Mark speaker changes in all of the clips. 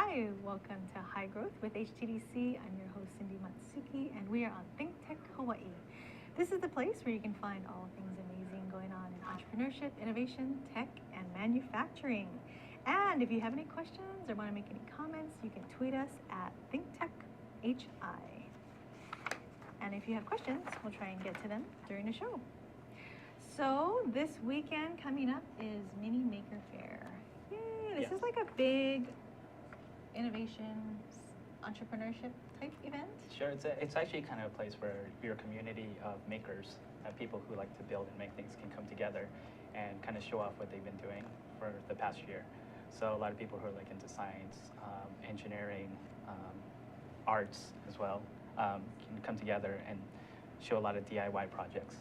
Speaker 1: Hi, welcome to High Growth with HTDC. I'm your host, Cindi Matsuki, and we are on ThinkTech Hawaii. This is the place where you can find all things amazing going on in entrepreneurship, innovation, tech, and manufacturing. And if you have any questions or want to make any comments, you can tweet us at ThinkTechHI. And if you have questions, we'll try and get to them during the show. So this weekend coming up is Mini Maker Faire. Yay! This is like a big innovation, entrepreneurship type event?
Speaker 2: Sure, it's actually kind of a place where your community of makers, people who like to build and make things, can come together and kind of show off what they've been doing for the past year. So a lot of people who are like into science, engineering, arts as well, can come together and show a lot of DIY projects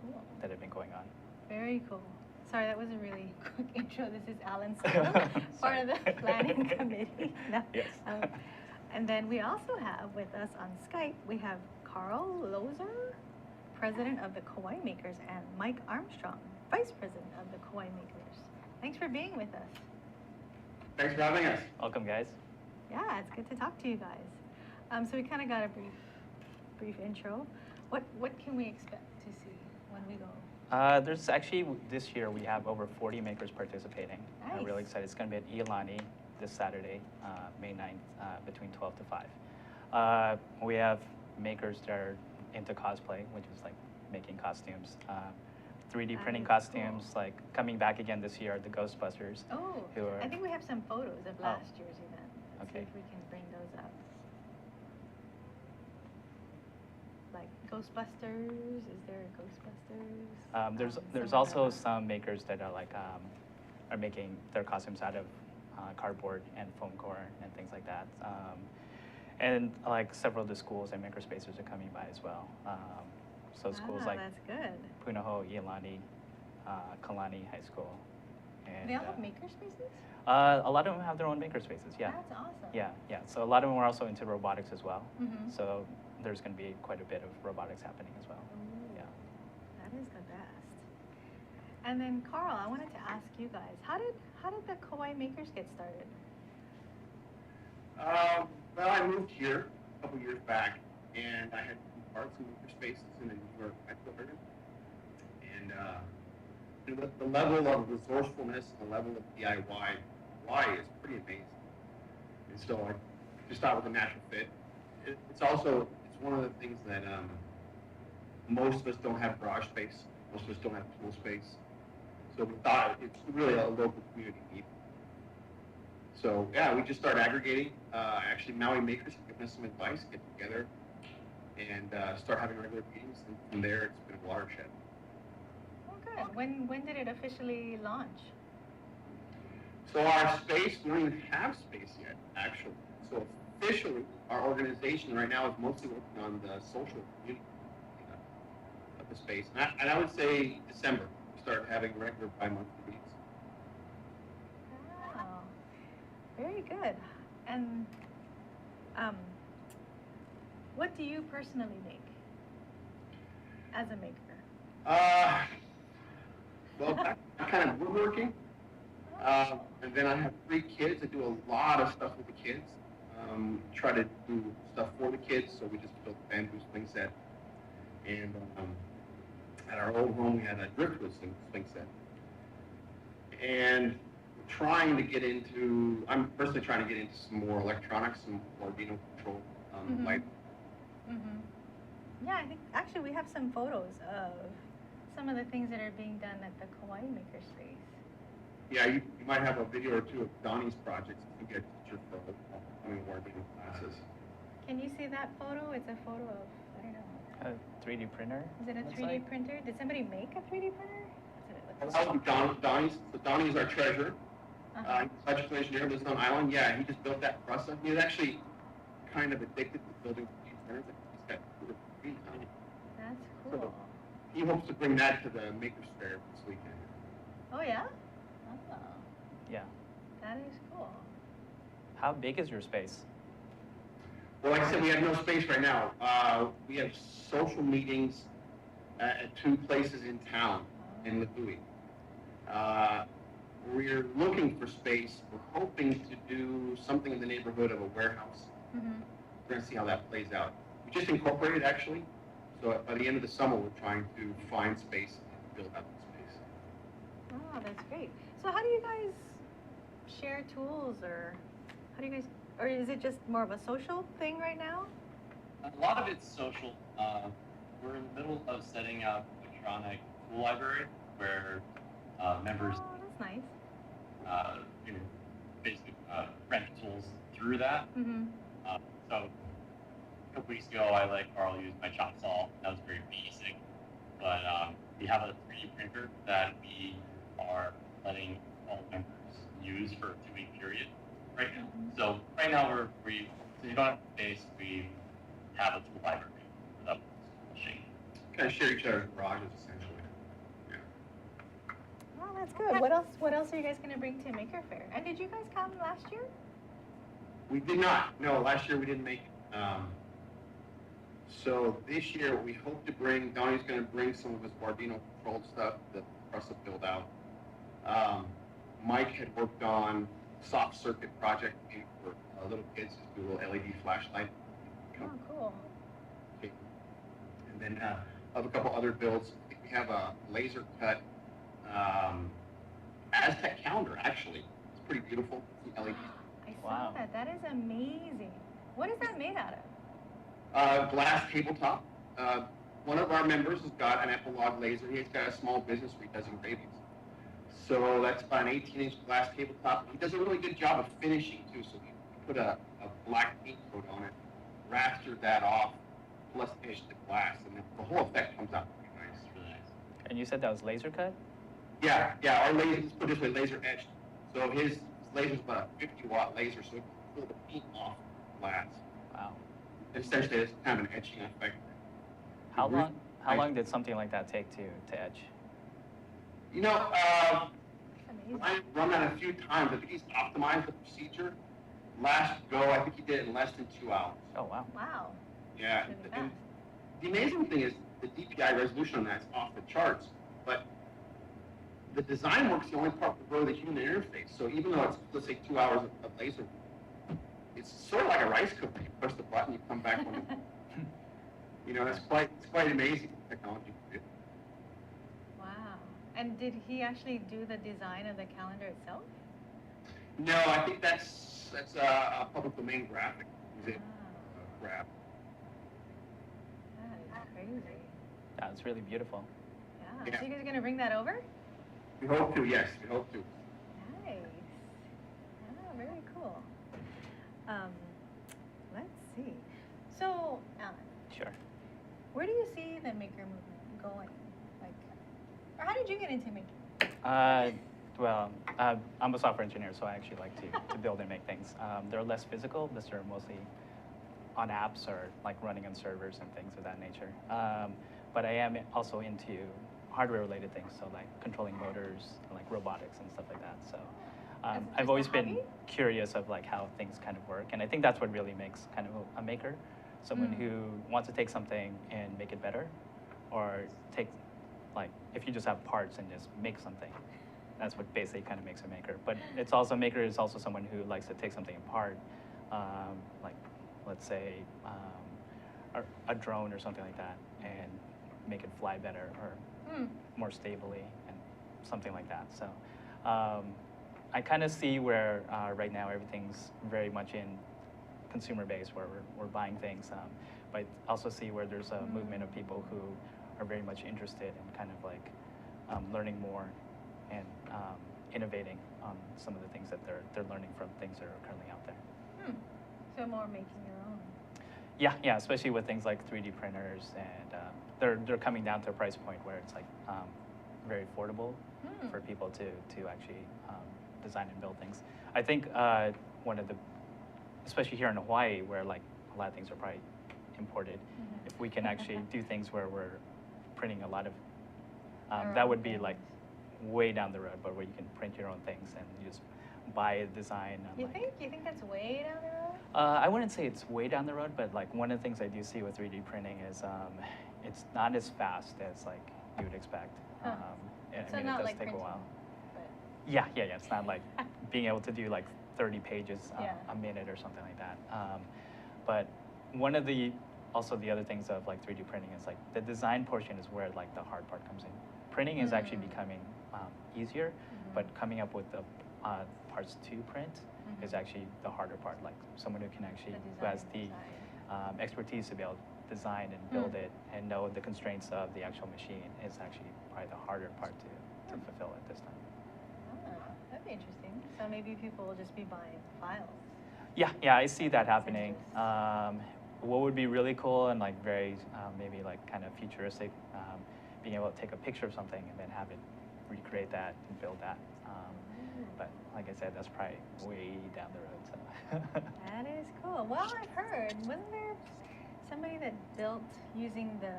Speaker 1: Cool.
Speaker 2: that have been going on.
Speaker 1: Very cool. Sorry, that was a really quick intro. This is Alan Solidum, part of the planning committee. No.
Speaker 2: Yes.
Speaker 1: And then we also have with us on Skype, we have Lozar, president of the Kauai Makers, and Mike Armstrong, vice president of the Kauai Makers. Thanks for being with us.
Speaker 3: Thanks for having us.
Speaker 2: Welcome, guys.
Speaker 1: Yeah, it's good to talk to you guys. So we kind of got a brief intro. What can we expect to see when we go?
Speaker 2: There's actually, this year, we have over 40 makers participating.
Speaker 1: Nice.
Speaker 2: I'm really excited. It's going to be at Iolani this Saturday, May 9th, between 12 to 5. We have makers that are into cosplay, which is like making costumes. 3D printing costumes,
Speaker 1: cool.
Speaker 2: like coming back again this year are the Ghostbusters.
Speaker 1: Oh,
Speaker 2: who are,
Speaker 1: I think we have some photos of last year's event. Let's see
Speaker 2: Okay.
Speaker 1: if we can bring those up. Like Ghostbusters, is there a Ghostbusters?
Speaker 2: There's
Speaker 1: some
Speaker 2: also
Speaker 1: other-
Speaker 2: some makers that are like are making their costumes out of cardboard and foam core and things like that. And like several of the schools and makerspaces are coming by as well. So schools like
Speaker 1: that's good.
Speaker 2: Punahou, Iolani, Kalani High School. And,
Speaker 1: They all have makerspaces?
Speaker 2: a lot of them have their own makerspaces, yeah.
Speaker 1: That's awesome.
Speaker 2: Yeah. So a lot of them are also into robotics as well.
Speaker 1: Mhm.
Speaker 2: So there's going to be quite a bit of robotics happening as well.
Speaker 1: Ooh,
Speaker 2: Yeah.
Speaker 1: that is the best. And then Carl, I wanted to ask you guys, how did the Kauai Makers get started?
Speaker 3: Well, I moved here a couple years back, and I had arts and maker spaces in the New York metro area. And the level of resourcefulness, the level of DIY is pretty amazing. And so I just thought it was a natural fit. It's one of the things that most of us don't have garage space. Most of us don't have tool space. So we thought it's really a local community need. So yeah, we just started aggregating. Actually, Maui makers giving us some advice, get together, and start having regular meetings. And from there, it's been a watershed.
Speaker 1: Oh, good. When did it officially launch?
Speaker 3: So our space, we don't even have space yet, actually. So officially, our organization right now is mostly working on the social community of the space. And I would say December, we started having regular bi-monthly meetings.
Speaker 1: Wow, very good. And what do you personally make as a maker?
Speaker 3: Well, I'm kind of woodworking. And then I have 3 kids. I do a lot of stuff with the kids. Try to do stuff for the kids, so we just built a bamboo swing set. And at our old home, we had a driftwood swing set. And I'm personally trying to get into some more electronics, some Arduino control light.
Speaker 1: Mm-hmm. Yeah, I think actually we have some photos of some of the things that are being done at the Kauai Makerspace.
Speaker 3: Yeah, you might have a video or two of Donnie's projects if you get a teacher for upcoming Arduino classes.
Speaker 1: Can you see that photo? It's a photo of, I don't know.
Speaker 2: A 3D printer.
Speaker 1: Is it a
Speaker 2: looks
Speaker 1: 3D
Speaker 2: like.
Speaker 1: printer? Did somebody make a 3D printer? That's what it looks
Speaker 3: That
Speaker 1: like.
Speaker 3: was Donnie's. So Donnie is our treasurer.
Speaker 1: Uh-huh.
Speaker 3: He's an electrical engineer, lives on Island. Yeah, he just built that for us. He was actually kind of addicted to building 3D printers. He's got 2 or 3 now.
Speaker 1: That's
Speaker 3: So
Speaker 1: cool.
Speaker 3: he hopes to bring that to the Makers Faire this weekend.
Speaker 1: Oh yeah? Oh,
Speaker 2: Yeah.
Speaker 1: that is cool.
Speaker 2: How big is your space?
Speaker 3: Well, like I said, we have no space right now. We have social meetings at 2 places in town in Lagui. we're looking for space. We're hoping to do something in the neighborhood of a warehouse.
Speaker 1: Mm-hmm.
Speaker 3: We're going to see how that plays out. We just incorporated, actually. So by the end of the summer, we're trying to find space and build out the space.
Speaker 1: Oh, that's great. So how do you guys share tools, or how do you guys, or is it just more of a social thing right now?
Speaker 4: A lot of it's social. We're in the middle of setting up a electronic tool library where members,
Speaker 1: Oh, that's nice.
Speaker 4: you know, basically rent tools through that.
Speaker 1: Mm-hmm.
Speaker 4: So a couple weeks ago, I let Carl use my chop saw. That was very basic, but we have a 3D printer that we are letting all members use for a 2-week period right now.
Speaker 1: Mm-hmm.
Speaker 4: So right now we so you don't have space. We have a tool library for that machine.
Speaker 3: Kind of share each other's garages, essentially. Yeah.
Speaker 1: Oh, that's good. What else are you guys going to bring to Maker Faire? And did you guys come last year?
Speaker 3: We did not. No, last year we didn't make it. So this year we hope to bring, Donnie's going to bring some of his Bardino controlled stuff that Russ will build out. Mike had worked on soft circuit project for little kids, just do a little LED flashlight.
Speaker 1: Oh, cool.
Speaker 3: And then of a couple other builds, I think we have a laser cut Aztec calendar, actually. It's pretty beautiful. It's LED.
Speaker 1: I saw
Speaker 2: Wow.
Speaker 1: that. That is amazing. What is that made out of?
Speaker 3: Glass tabletop. One of our members has got an epilogue laser. He's got a small business where he does engravings. So that's about an 18-inch glass tabletop. He does a really good job of finishing, too. So we put a black paint coat on it, rastered that off, plus finished the glass, and the whole effect comes out pretty nice.
Speaker 4: It's really nice.
Speaker 2: And you said that was laser cut?
Speaker 3: Yeah, our laser, let's put it this way, laser etched. So his laser's about a 50-watt laser, so it can pull the paint off the glass.
Speaker 2: Wow.
Speaker 3: Essentially, it's kind of an etching effect.
Speaker 2: How long did something like that take to etch?
Speaker 3: You know,
Speaker 1: That's amazing.
Speaker 3: I run that a few times. I think he's optimized the procedure. Last go, I think he did it in less than 2 hours.
Speaker 2: Oh, wow.
Speaker 1: Wow.
Speaker 3: Yeah.
Speaker 1: Really
Speaker 3: And
Speaker 1: fast.
Speaker 3: the amazing thing is the DPI resolution on that is off the charts, but the design work's the only part where the human interface. So even though it's, let's say, 2 hours of laser, it's sort of like a rice cooker. You push the button, you come back when you know, it's quite amazing technology.
Speaker 1: Wow. And did he actually do the design of the calendar itself?
Speaker 3: No, I think that's a public domain graphic. Is it
Speaker 1: Wow.
Speaker 3: grab?
Speaker 1: That is crazy.
Speaker 2: Yeah, it's really beautiful.
Speaker 1: Yeah.
Speaker 3: Yeah.
Speaker 1: So you guys are going to bring that over?
Speaker 3: We hope to, yes, we hope to.
Speaker 1: Nice. Oh, very cool. Let's see. So, Alan,
Speaker 2: Sure.
Speaker 1: where do you see the maker movement going? Like, or how did you get into making?
Speaker 2: Well, I'm a software engineer, so I actually like to build and make things. They're less physical. They're mostly on apps or like running on servers and things of that nature. But I am also into hardware-related things, so like controlling motors, like robotics and stuff like that. So
Speaker 1: As
Speaker 2: I've
Speaker 1: just
Speaker 2: always
Speaker 1: a
Speaker 2: been
Speaker 1: hobby?
Speaker 2: curious of like how things kind of work, and I think that's what really makes kind of a maker, someone
Speaker 1: Mm.
Speaker 2: who wants to take something and make it better, or take like if you just have parts and just make something. That's what basically kind of makes a maker. But it's also, a maker is also someone who likes to take something apart, like let's say a drone or something like that, and make it fly better or more stably and something like that. So I kind of see where right now everything's very much in consumer base, where we're buying things, but I also see where there's a movement of people who are very much interested in kind of like learning more and innovating on some of the things that they're learning from things that are currently out there.
Speaker 1: So more making your own.
Speaker 2: Yeah, especially with things like 3D printers, and they're coming down to a price point where it's like very affordable for people to actually design and build things. I think one of the, especially here in Hawaii, where like a lot of things are probably imported, if we can actually do things where we're printing a lot of, that would be like way down the road, but where you can print your own things and you just buy a design. And
Speaker 1: You
Speaker 2: like,
Speaker 1: think? You think that's way down the road?
Speaker 2: I wouldn't say it's way down the road, but like one of the things I do see with 3D printing is it's not as fast as like you would expect.
Speaker 1: Huh.
Speaker 2: I
Speaker 1: So
Speaker 2: mean,
Speaker 1: not
Speaker 2: it does
Speaker 1: like
Speaker 2: take a
Speaker 1: printing,
Speaker 2: while.
Speaker 1: but
Speaker 2: Yeah. It's not like being able to do like 30 pages
Speaker 1: Yeah.
Speaker 2: a minute or something like that. But one of the also the other things of like 3D printing is like the design portion is where like the hard part comes in. Printing is actually becoming easier, but coming up with the parts to print is actually the harder part. Like someone who can actually who has the expertise to be able to design and build it and know the constraints of the actual machine is actually probably the harder part to fulfill at this time.
Speaker 1: That'd be interesting. So maybe people will just be buying files.
Speaker 2: Yeah, I see that happening. What would be really cool and like very maybe like kind of futuristic, being able to take a picture of something and then have it recreate that and build that. But like I said, that's probably way down the road. So.
Speaker 1: That is cool. Well, I've heard, wasn't there somebody that built using the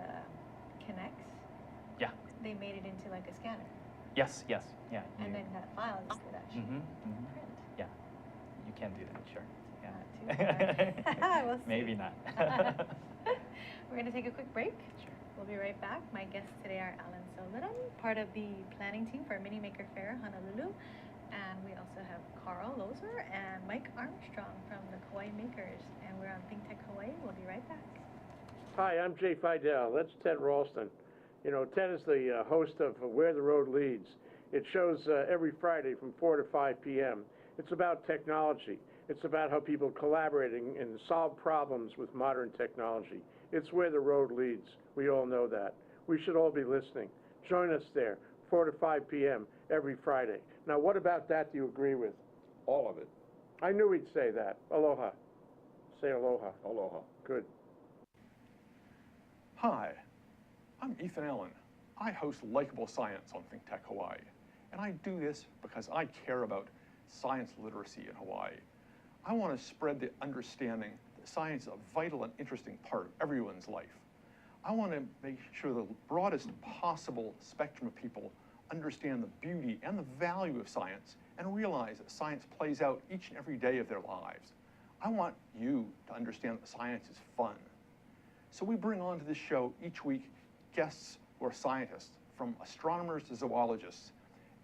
Speaker 1: Kinects?
Speaker 2: Yeah.
Speaker 1: They made it into like a scanner.
Speaker 2: Yes, yeah.
Speaker 1: And then that file you could actually print.
Speaker 2: Yeah, you can do that, sure. Yeah.
Speaker 1: Not too hard. We'll see.
Speaker 2: Maybe not.
Speaker 1: We're going to take a quick break.
Speaker 2: Sure.
Speaker 1: We'll be right back. My guests today are Alan Solidum, part of the planning team for Mini Maker Faire Honolulu. And we also have Carl Lozar and Mike Armstrong from the Kauai Makers. And we're on ThinkTech Hawaii. We'll be right back.
Speaker 5: Hi, I'm Jay Fidel. That's Ted Ralston. You know, Ted is the host of Where the Road Leads. It shows every Friday from 4 to 5 p.m. It's about technology. It's about how people collaborating and solve problems with modern technology. It's where the road leads. We all know that. We should all be listening. Join us there, 4 to 5 p.m. every Friday. Now, what about that do you agree with?
Speaker 6: All of it.
Speaker 5: I knew he'd say that. Aloha. Say aloha.
Speaker 6: Aloha.
Speaker 5: Good.
Speaker 6: Hi, I'm Ethan Allen. I host Likeable Science on ThinkTech Hawaii. And I do this because I care about science literacy in Hawaii. I want to spread the understanding that science is a vital and interesting part of everyone's life. I want to make sure the broadest possible spectrum of people understand the beauty and the value of science and realize that science plays out each and every day of their lives. I want you to understand that science is fun. So we bring on to this show each week guests who are scientists, from astronomers to zoologists,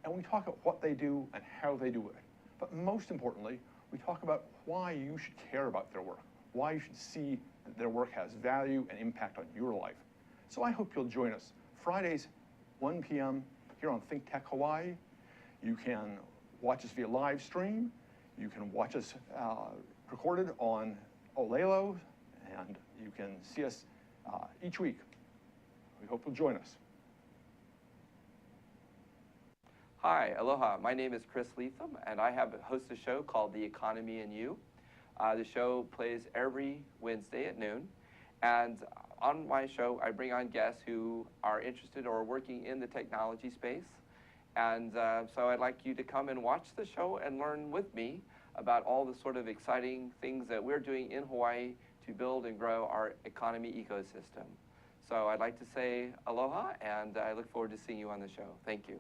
Speaker 6: and we talk about what they do and how they do it. But most importantly, we talk about why you should care about their work, why you should see that their work has value and impact on your life. So I hope you'll join us Fridays, 1 p.m. here on ThinkTech Hawaii. You can watch us via live stream. You can watch us recorded on Olelo, and you can see us each week. We hope you'll join us.
Speaker 7: Hi, aloha. My name is Chris Leatham, and I host a show called The Economy and You. The show plays every Wednesday at noon, and on my show, I bring on guests who are interested or working in the technology space. And so I'd like you to come and watch the show and learn with me about all the sort of exciting things that we're doing in Hawaii to build and grow our economy ecosystem. So I'd like to say aloha, and I look forward to seeing you on the show. Thank you.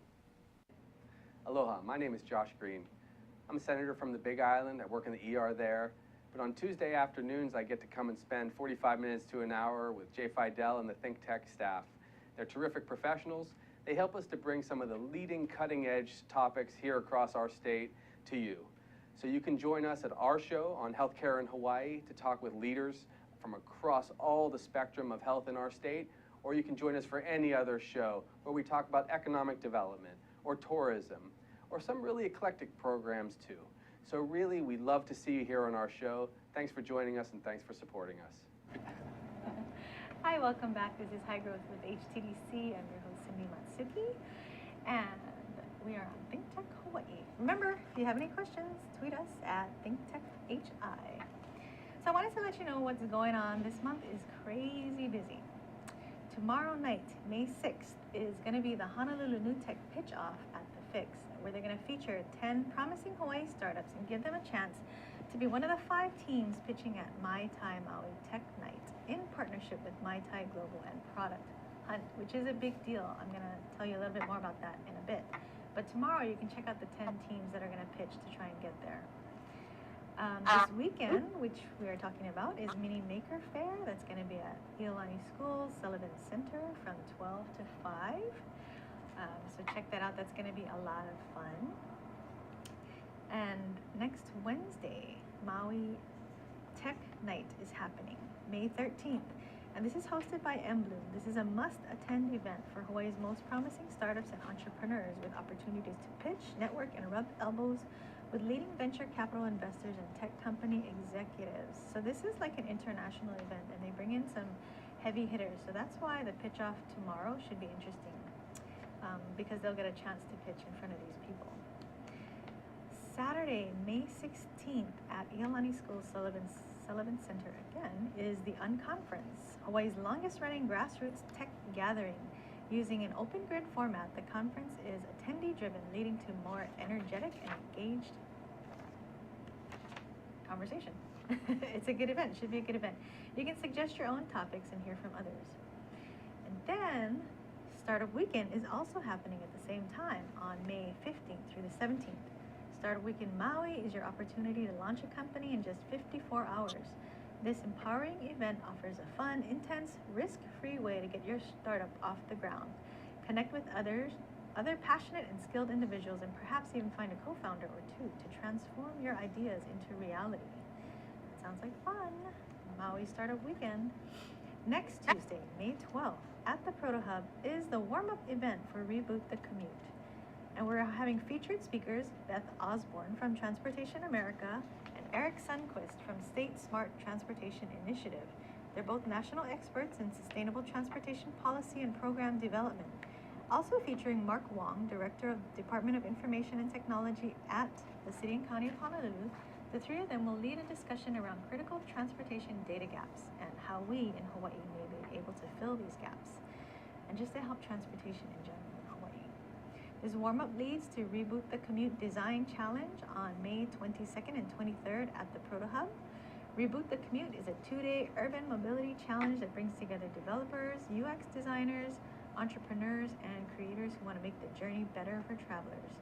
Speaker 8: Aloha, my name is Josh Green. I'm a senator from the Big Island. I work in the ER there. But on Tuesday afternoons, I get to come and spend 45 minutes to an hour with Jay Fidel and the ThinkTech staff. They're terrific professionals. They help us to bring some of the leading cutting-edge topics here across our state to you. So you can join us at our show on healthcare in Hawaii to talk with leaders from across all the spectrum of health in our state, or you can join us for any other show where we talk about economic development or tourism or some really eclectic programs too. So really, we love to see you here on our show. Thanks for joining us and thanks for supporting us.
Speaker 1: Hi, welcome back. This is High Growth with HTDC. I'm your host, Cindi Matsuki, and we are on ThinkTech Hawaii. Remember, if you have any questions, tweet us at ThinkTechHI. So I wanted to let you know what's going on. This month is crazy busy. Tomorrow night, May 6th, is going to be the Honolulu New Tech Pitch Off at the Fix, where they're going to feature 10 promising Hawaii startups and give them a chance to be one of the 5 teams pitching at Mai Tai Maui Tech Night in partnership with Mai Tai Global and Product Hunt, which is a big deal. I'm going to tell you a little bit more about that in a bit. But tomorrow you can check out the 10 teams that are going to pitch to try and get there. This weekend, which we are talking about, is Mini Maker Faire. That's going to be at Iolani School, Sullivan Center from 12 to 5. So check that out. That's going to be a lot of fun. And next Wednesday, Maui Tech Night is happening, May 13th. And this is hosted by Bloom. This is a must-attend event for Hawaii's most promising startups and entrepreneurs with opportunities to pitch, network, and rub elbows with leading venture capital investors and tech company executives. So this is like an international event, and they bring in some heavy hitters. So that's why the pitch-off tomorrow should be interesting, because they'll get a chance to pitch in front of these people. Saturday, May 16th at Iolani School's Sullivan Center again is the Unconference, Hawaii's longest-running grassroots tech gathering. Using an open grid format, the conference is attendee-driven, leading to more energetic and engaged conversation. It's a good event, should be a good event. You can suggest your own topics and hear from others. And then, Startup Weekend is also happening at the same time on May 15th through the 17th. Startup Weekend Maui is your opportunity to launch a company in just 54 hours. This empowering event offers a fun, intense, risk-free way to get your startup off the ground. Connect with other passionate and skilled individuals, and perhaps even find a co-founder or two to transform your ideas into reality. That sounds like fun. Maui Startup Weekend. Next Tuesday, May 12th, at the Proto Hub is the warm-up event for Reboot the Commute. And we're having featured speakers Beth Osborne from Transportation America and Eric Sundquist from State Smart Transportation Initiative. They're both national experts in sustainable transportation policy and program development. Also featuring Mark Wong, Director of Department of Information and Technology at the City and County of Honolulu. The three of them will lead a discussion around critical transportation data gaps and how we in Hawaii may be able to fill these gaps, and just to help transportation in general. This warm-up leads to Reboot the Commute Design Challenge on May 22nd and 23rd at the Proto Hub. Reboot the Commute is a 2-day urban mobility challenge that brings together developers, UX designers, entrepreneurs, and creators who want to make the journey better for travelers.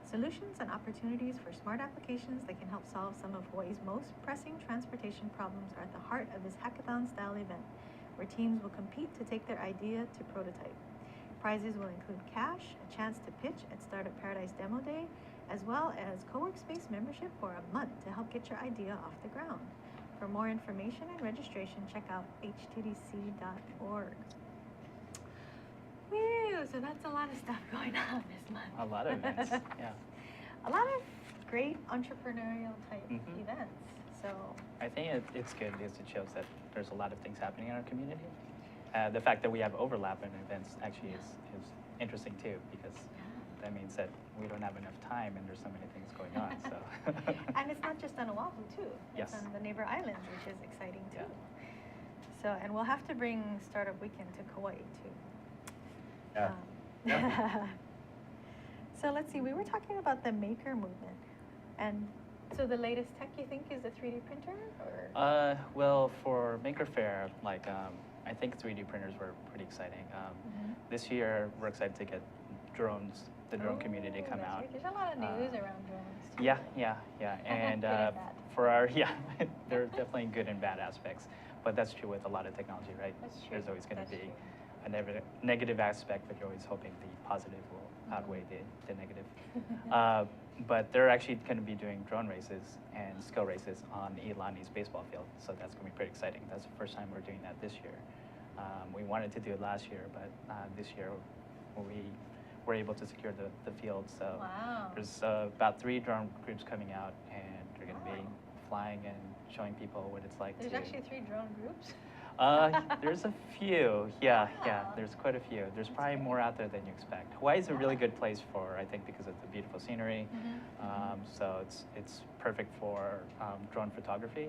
Speaker 1: Solutions and opportunities for smart applications that can help solve some of Hawaii's most pressing transportation problems are at the heart of this hackathon-style event, where teams will compete to take their idea to prototype. Prizes will include cash, a chance to pitch at Startup Paradise Demo Day, as well as co-workspace membership for a month to help get your idea off the ground. For more information and registration, check out htdc.org. Woo! So that's a lot of stuff going on this month.
Speaker 2: A lot of events, yeah.
Speaker 1: A lot of great entrepreneurial type events. So
Speaker 2: I think it's good because it shows that there's a lot of things happening in our community. The fact that we have overlap in events actually is interesting too, because that means that we don't have enough time and there's so many things going on. So.
Speaker 1: And it's not just on Oahu too.
Speaker 2: Yes.
Speaker 1: It's on the neighbor islands, which is exciting too.
Speaker 2: Yeah.
Speaker 1: So, and we'll have to bring Startup Weekend to Kauai too.
Speaker 3: Yeah.
Speaker 1: So let's see, we were talking about the maker movement. And so the latest tech you think is a 3D printer, or?
Speaker 2: Well, for Maker Faire, like, I think 3D printers were pretty exciting. This year, we're excited to get drones, the drone community come out.
Speaker 1: Right. There's a lot of news around drones too.
Speaker 2: Yeah. And
Speaker 1: Good and bad.
Speaker 2: for our, there are definitely good and bad aspects, but that's true with a lot of technology, right?
Speaker 1: That's true.
Speaker 2: There's always going to
Speaker 1: That's
Speaker 2: be
Speaker 1: true.
Speaker 2: a negative aspect, but you're always hoping the positive will outweigh the negative. But they're actually going to be doing drone races and skill races on Iolani's baseball field, so that's going to be pretty exciting. That's the first time we're doing that this year. We wanted to do it last year, but this year we were able to secure the field. So
Speaker 1: Wow.
Speaker 2: there's about 3 drone groups coming out, and they're going to be flying and showing people what it's like
Speaker 1: There's
Speaker 2: to.
Speaker 1: actually 3 drone groups?
Speaker 2: There's a few, yeah,
Speaker 1: Wow.
Speaker 2: there's quite a few. There's probably more out there than you expect. Hawaii is a really good place for, I think, because of the beautiful scenery. So it's perfect for drone photography,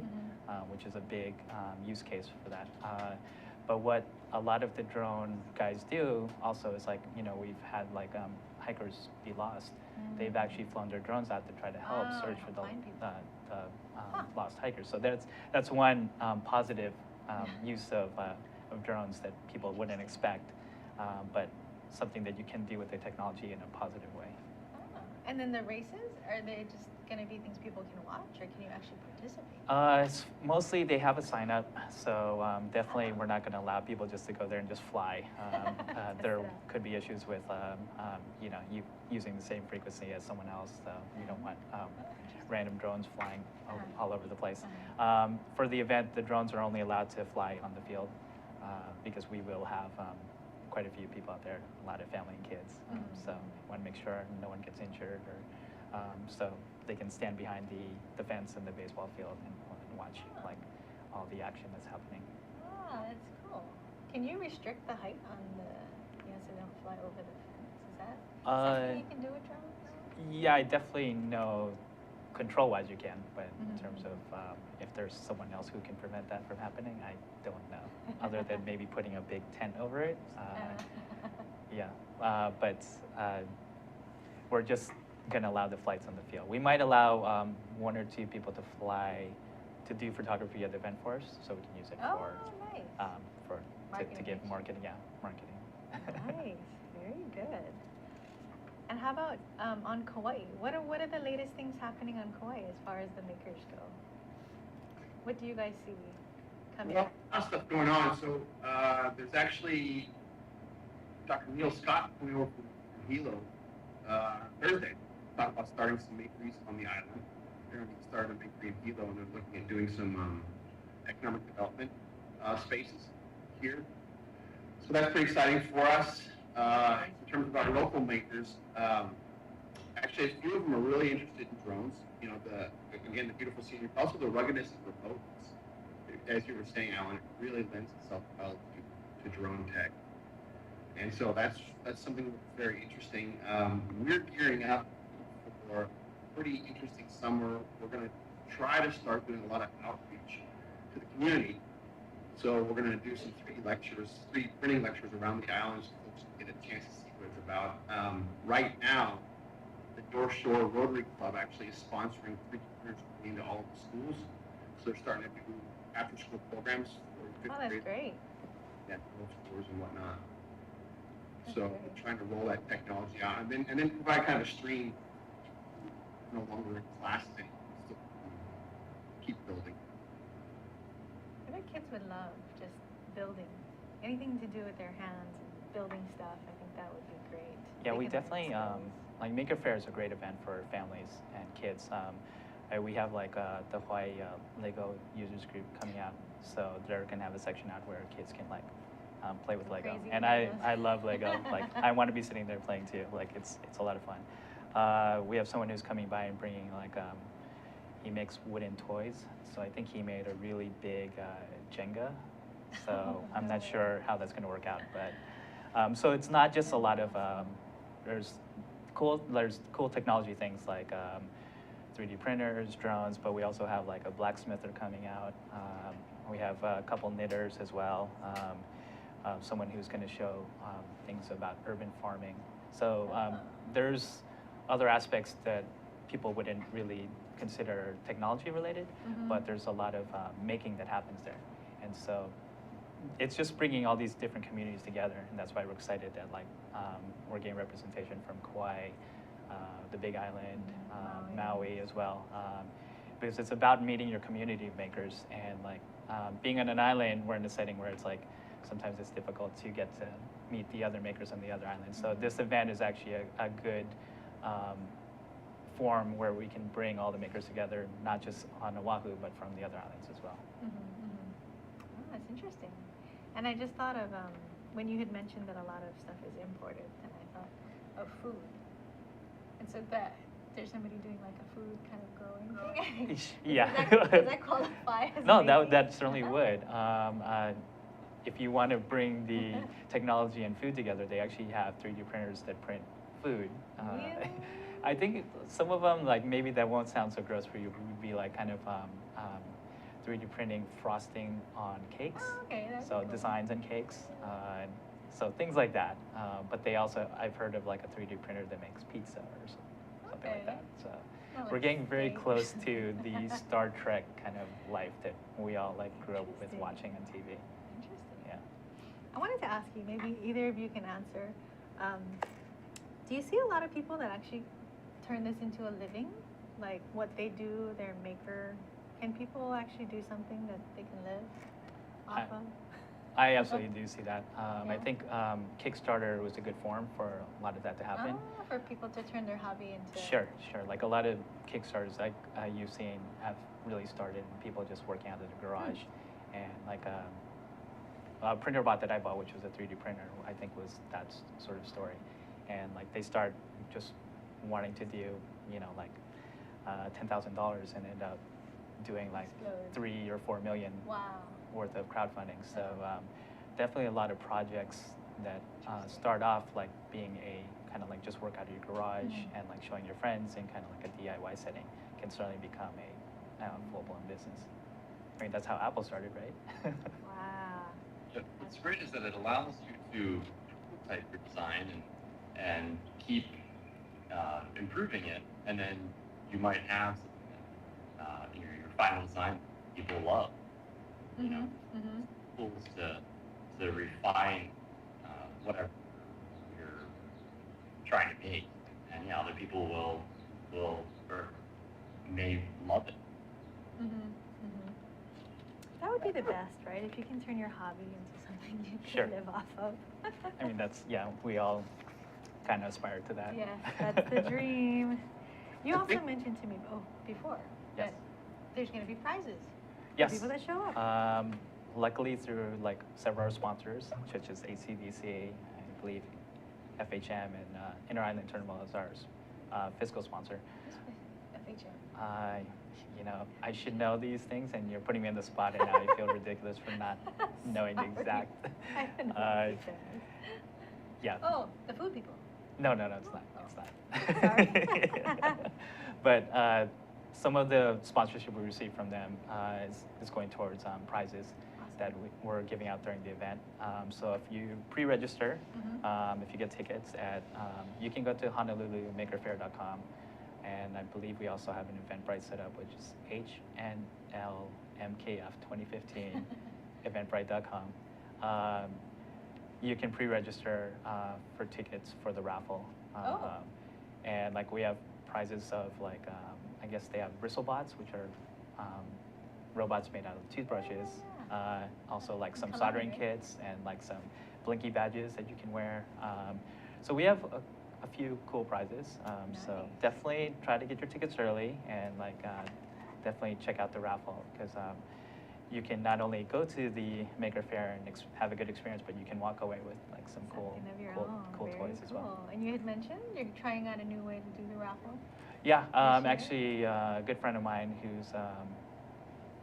Speaker 2: which is a big use case for that. But what a lot of the drone guys do also is, like, we've had like hikers be lost. They've actually flown their drones out to try to help search for the
Speaker 1: find people.
Speaker 2: lost hikers. So that's one positive use of drones that people wouldn't expect, but something that you can do with the technology in a positive way.
Speaker 1: And then the races, are they just going to be things people can watch, or can you actually participate?
Speaker 2: It's mostly they have a sign up, so definitely we're not going to allow people just to go there and just fly. There could be issues with you know, you using the same frequency as someone else, so we don't want random drones flying all over the place. For the event, the drones are only allowed to fly on the field because we will have quite a few people out there, a lot of family and kids. So we want to make sure no one gets injured, or so they can stand behind the fence in the baseball field and watch like all the action that's happening.
Speaker 1: Ah, that's cool. Can you restrict the height on the, you know, so they don't fly over the fence? Is that something you can do with drones?
Speaker 2: Yeah, I definitely know control-wise you can, but in terms of if there's someone else who can prevent that from happening, I don't know. Other than maybe putting a big tent over it. Yeah, but we're just going to allow the flights on the field. We might allow 1 or 2 people to fly to do photography at the event for us, so we can use it to give marketing. Yeah, marketing.
Speaker 1: Nice, very good. And how about on Kauai? What are the latest things happening on Kauai as far as the makers go? What do you guys see coming up?
Speaker 3: A lot of stuff going on. So there's actually Dr. Neil Scott coming over from Hilo Thursday. Talk about starting some makeries on the island. They're going to start a makery in Hilo, and they're looking at doing some economic development spaces here. So that's pretty exciting for us. In terms of our local makers, actually a few of them are really interested in drones. You know, again, the beautiful scenery, but also the ruggedness of remoteness. As you were saying, Alan, it really lends itself well to drone tech. And so that's something that's very interesting. We're gearing up for a pretty interesting summer. We're going to try to start doing a lot of outreach to the community. So we're going to do some 3D printing lectures around the islands so folks can get a chance to see what it's about. Right now, the North Shore Rotary Club actually is sponsoring 3D printers going into all of the schools. So they're starting to do after-school programs for fifth grade.
Speaker 1: Oh, that's great.
Speaker 3: Yeah, middle schoolers and whatnot.
Speaker 1: That's
Speaker 3: So
Speaker 1: great.
Speaker 3: we're trying to roll that technology out, and then provide kind of a stream. No longer in classes anymore. So keep building.
Speaker 1: I bet kids would love just building. Anything to do with their hands and building stuff, I think that would be great.
Speaker 2: Yeah,
Speaker 1: They
Speaker 2: we
Speaker 1: can learn
Speaker 2: definitely,
Speaker 1: skills.
Speaker 2: like Maker Faire is a great event for families and kids. We have like the Hawaii Lego users group coming out, so they're gonna have a section out where kids can like play with Lego.
Speaker 1: Crazy
Speaker 2: And
Speaker 1: Legos.
Speaker 2: I love Lego. Like I want to be sitting there playing too. Like it's a lot of fun. We have someone who's coming by and bringing like he makes wooden toys. So I think he made a really big Jenga. So I'm not sure how that's going to work out, but so it's not just a lot of there's cool technology things like 3D printers, drones, but we also have like a blacksmither coming out. We have a couple knitters as well. Someone who's going to show things about urban farming. So there's other aspects that people wouldn't really consider technology related, but there's a lot of making that happens there. And so it's just bringing all these different communities together, and that's why we're excited that like we're getting representation from Kauai, the Big Island, Maui as well, because it's about meeting your community makers. And like being on an island, we're in a setting where it's like sometimes it's difficult to get to meet the other makers on the other islands. So this event is actually a good forum where we can bring all the makers together, not just on Oahu, but from the other islands as well.
Speaker 1: Oh, that's interesting. And I just thought of when you had mentioned that a lot of stuff is imported, and I thought of food. And so that there's somebody doing like a food kind of growing thing.
Speaker 2: Yeah.
Speaker 1: Does that qualify as
Speaker 2: No,
Speaker 1: making?
Speaker 2: that certainly would. If you want to bring the technology and food together, they actually have 3D printers that print food.
Speaker 1: Really?
Speaker 2: I think some of them, like maybe that won't sound so gross for you, would be like kind of 3D printing frosting on cakes.
Speaker 1: Oh, okay, that'd be
Speaker 2: So
Speaker 1: cool.
Speaker 2: designs on cakes. So things like that. But they also, I've heard of like a 3D printer that makes pizza or something like
Speaker 1: Okay.
Speaker 2: that. So
Speaker 1: Well,
Speaker 2: we're
Speaker 1: it's
Speaker 2: getting very
Speaker 1: great.
Speaker 2: close to the Star Trek kind of life that we all like grew up with
Speaker 1: Interesting.
Speaker 2: watching on TV.
Speaker 1: Interesting.
Speaker 2: Yeah.
Speaker 1: I wanted to ask you, maybe either of you can answer. Do you see a lot of people that actually turn this into a living? like what they do, their maker, can people actually do something that they can live off of?
Speaker 2: I absolutely do see that. I
Speaker 1: Yeah.
Speaker 2: think Kickstarter was a good forum for a lot of that to happen.
Speaker 1: For people to turn their hobby into...
Speaker 2: Sure. Like a lot of Kickstarters you've seen have really started people just working out of the garage. And like a printer bot that I bought, which was a 3D printer, I think was that sort of story. And like they start just wanting to do, you know, like $10,000 and end up doing like
Speaker 1: Explode.
Speaker 2: 3 or 4 million
Speaker 1: Wow.
Speaker 2: worth of crowdfunding. So definitely a lot of projects that start off like being a kind of like just work out of your garage and like showing your friends in kind of like a DIY setting can certainly become a full-blown business. I mean, that's how Apple started, right?
Speaker 1: Wow.
Speaker 4: What's great is that it allows you to prototype your design and keep improving it, and then you might have something that your final design people love. You know, tools to refine whatever you're trying to make, and yeah, other people will or may love it.
Speaker 1: That would be the best, right? If you can turn your hobby into something you can
Speaker 2: Sure.
Speaker 1: live off of.
Speaker 2: I mean, we all kind of aspire to that.
Speaker 1: Yes, that's the dream. You
Speaker 3: I
Speaker 1: also
Speaker 3: think-
Speaker 1: mentioned to me before
Speaker 2: Yes.
Speaker 1: that there's going to be prizes
Speaker 2: Yes.
Speaker 1: for people that show up.
Speaker 2: Luckily, through like several sponsors, such as ACDC, I believe FHM, and Inter Island Terminal is ours fiscal sponsor.
Speaker 1: FHM.
Speaker 2: You know, I should know these things, and you're putting me on the spot, and now I feel ridiculous for not knowing the exact.
Speaker 1: I don't know what you said.
Speaker 2: Yeah.
Speaker 1: Oh, the food people.
Speaker 2: No, it's not. It's not.
Speaker 1: Sorry.
Speaker 2: But some of the sponsorship we receive from them is going towards prizes that we're giving out during the event. So if you pre-register, if you get tickets you can go to HonoluluMakerFaire.com, and I believe we also have an Eventbrite set up, which is HNLMKF 2015, Eventbrite.com. You can pre-register for tickets for the raffle. And like we have prizes of like, I guess they have BristleBots, which are robots made out of toothbrushes. Also like some soldering kits and like some Blinky badges that you can wear. So we have a few cool prizes. So definitely try to get your tickets early, and like definitely check out the raffle, because you can not only go to the Maker Faire and have a good experience, but you can walk away with like some cool
Speaker 1: Very
Speaker 2: toys as well.
Speaker 1: And you had mentioned you're trying out a new way to do the raffle.
Speaker 2: Yeah,
Speaker 1: This year?
Speaker 2: actually a good friend of mine who's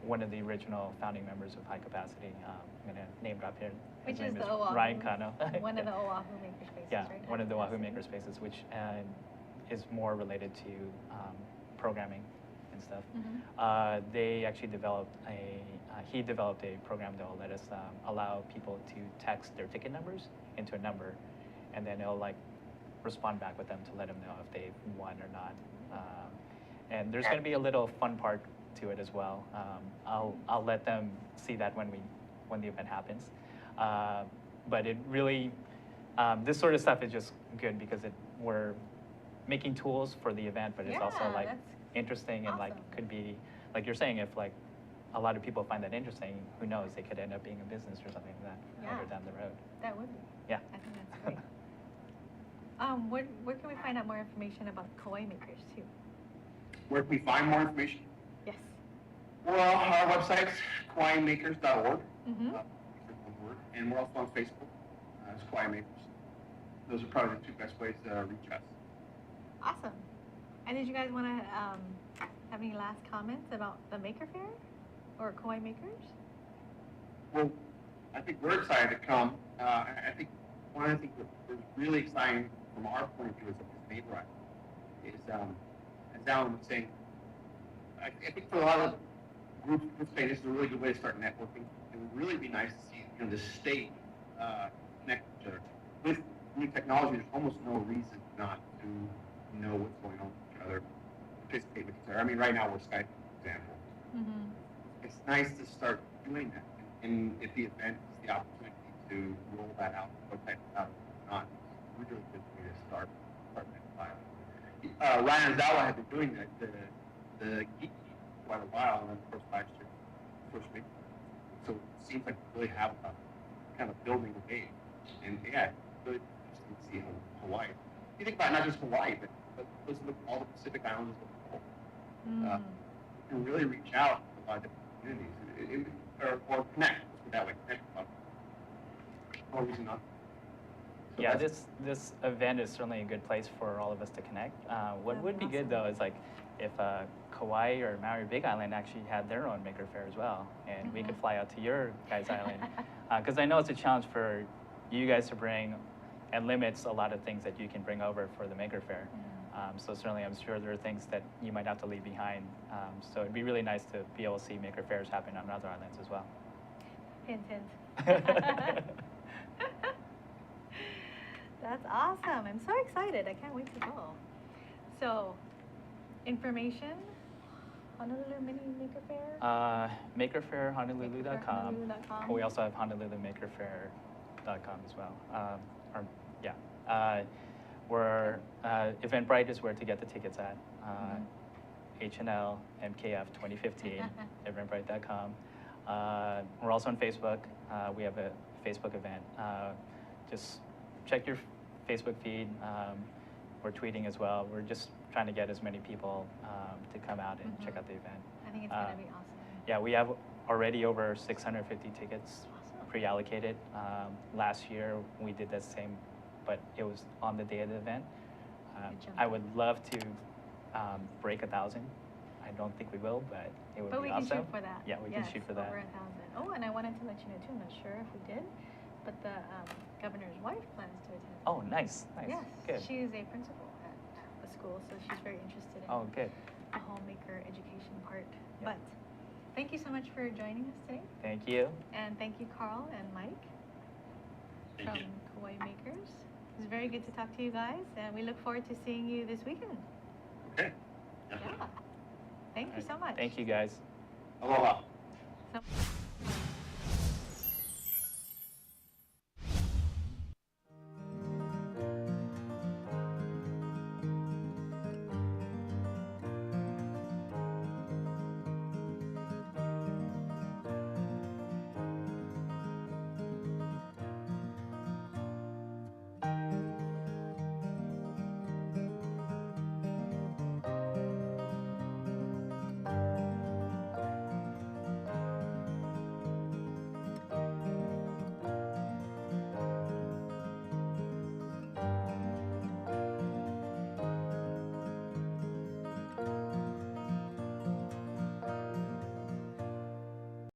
Speaker 2: one of the original founding members of High Capacity. I'm going to name drop here. His
Speaker 1: Which is
Speaker 2: name
Speaker 1: the Oahu.
Speaker 2: Ryan Kano.
Speaker 1: One of the Oahu makerspaces,
Speaker 2: Yeah,
Speaker 1: right?
Speaker 2: one of the Oahu
Speaker 1: Capacity.
Speaker 2: makerspaces, which is more related to programming and stuff. They actually developed he developed a program that will let us allow people to text their ticket numbers into a number, and then it'll like respond back with them to let them know if they've won or not. And there's going to be a little fun part to it as well. I'll let them see that when the event happens. But it really, this sort of stuff is just good because we're making tools for the event, but it's also like
Speaker 1: that's
Speaker 2: interesting and like
Speaker 1: awesome.
Speaker 2: could be, like you're saying, if like a lot of people find that interesting, who knows, they could end up being a business or something like that later down the road.
Speaker 1: That would be.
Speaker 2: Yeah.
Speaker 1: I think that's great. Where can we find out more information about Kauai makers too?
Speaker 3: Where can we find more information?
Speaker 1: Yes.
Speaker 3: Well, our website's KauaiMakers.org. And we're also on Facebook as Kauai Makers. Those are probably the two best ways to reach us.
Speaker 1: Awesome. And did you guys want to have any last comments about the Maker Faire or Kauai Makers?
Speaker 3: Well, I think we're excited to come. I think one of the things that's really exciting from our point of view as a neighborhood is, as Alan was saying, I think for a lot of groups say this is a really good way to start networking. It would really be nice to see the state connect to each other. With new technology, there's almost no reason not to know what's going on with each other, participate with each other. I mean, right now we're Skype, for example. It's nice to start doing that. And if the event is the opportunity to roll that out, protect it out, not really good way to start that file. Ryan Zawa had been doing that, the geek quite a while, and then of course last year, first week. So it seems like we really have a kind of building the game. And yeah, really interesting to see how Hawaii. You think about not just Hawaii, but let's look at all the Pacific Islands as a whole. You can really reach out to a lot of different communities, or connect. Let's put it that way, connect a lot. No reason not. So
Speaker 2: Yeah,
Speaker 3: that's-
Speaker 2: this event is certainly a good place for all of us to connect. What
Speaker 1: That'd
Speaker 2: would
Speaker 1: be
Speaker 2: be good
Speaker 1: awesome.
Speaker 2: though is like if Kauai or Maui Big Island actually had their own Maker Faire as well, and we could fly out to your guys' island, because I know it's a challenge for you guys to bring, and limits a lot of things that you can bring over for the Maker Faire. So certainly, I'm sure there are things that you might have to leave behind. So it'd be really nice to be able to see Maker Fairs happen on other islands as well.
Speaker 1: Hint, hint. That's awesome. I'm so excited. I can't wait to go. So, information, Honolulu Mini Maker Faire?
Speaker 2: Makerfairehonolulu.com.
Speaker 1: Honolulu.com.
Speaker 2: We also have HonoluluMakerFaire.com as well. Where Eventbrite is where to get the tickets at. HNL MKF 2015, Eventbrite.com. We're also on Facebook. We have a Facebook event. Just check your Facebook feed. We're tweeting as well. We're just trying to get as many people to come out and check out the event.
Speaker 1: I think it's going to be awesome.
Speaker 2: Yeah, we have already over 650 tickets
Speaker 1: Awesome.
Speaker 2: pre-allocated. Last year we did the same, but it was on the day of the event.
Speaker 1: Good job.
Speaker 2: I would love to break 1,000. I don't think we will, but it would
Speaker 1: But
Speaker 2: be
Speaker 1: we
Speaker 2: awesome.
Speaker 1: can shoot for that.
Speaker 2: Yeah, we can
Speaker 1: Yes,
Speaker 2: shoot for that.
Speaker 1: Over 1,000. Oh, and I wanted to let you know too, I'm not sure if we did, but the governor's wife plans to attend.
Speaker 2: Oh, nice, nice,
Speaker 1: Yes,
Speaker 2: good.
Speaker 1: she is a principal at the school, so she's very interested in
Speaker 2: Oh, good.
Speaker 1: the homemaker education part.
Speaker 2: Yeah.
Speaker 1: But thank you so much for joining us today,
Speaker 2: Thank you.
Speaker 1: and thank you, Carl and Mike
Speaker 4: Thank
Speaker 1: from
Speaker 4: you.
Speaker 1: Kauai Makers. It was very good to talk to you guys, and we look forward to seeing you this weekend.
Speaker 3: Okay.
Speaker 1: Yeah. Thank you so much.
Speaker 2: Thank you, guys.
Speaker 3: Aloha.
Speaker 1: So